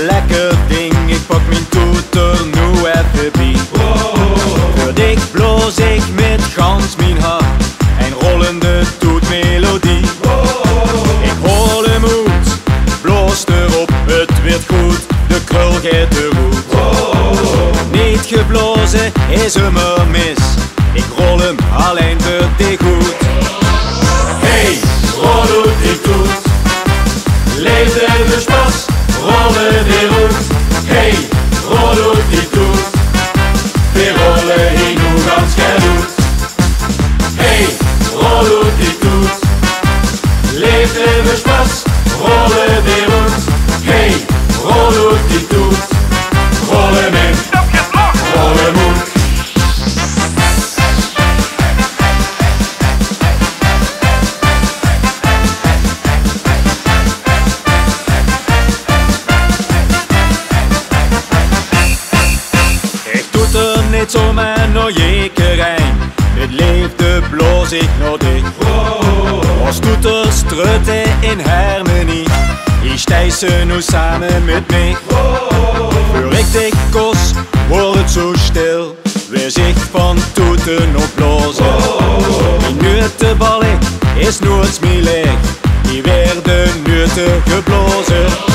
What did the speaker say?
Lekker ding, ik pak mijn toeter nu even bij. Voor dik bloos ik met gans mijn hart en rollende toetmelodie. Ik hol hem uit, bloos erop, het werd goed, de krul gaat eruit. Niet geblozen is hem er mis, ik rol hem alleen voor dik goed. Hey, rol uit die toet, leef de spas. Rollen weer uit, hey, rol uit die toet. We rollen hier nu ganz goed. Hey, rol uit die toet. Leeft even Spaß, rollen weer uit. Hey, rol uit die toet. Rollen in, rollen moet. Niet zomaar nog jekerijn, het leefde bloos ik nog dik. Als toeter strutte in harmonie, ik stijs ze nu samen met mij. Voor ik dik kos, wordt het zo stil, weer zich van toeten op blozen. Die nutenballen is nooit smielig, die werden nuten geblozen.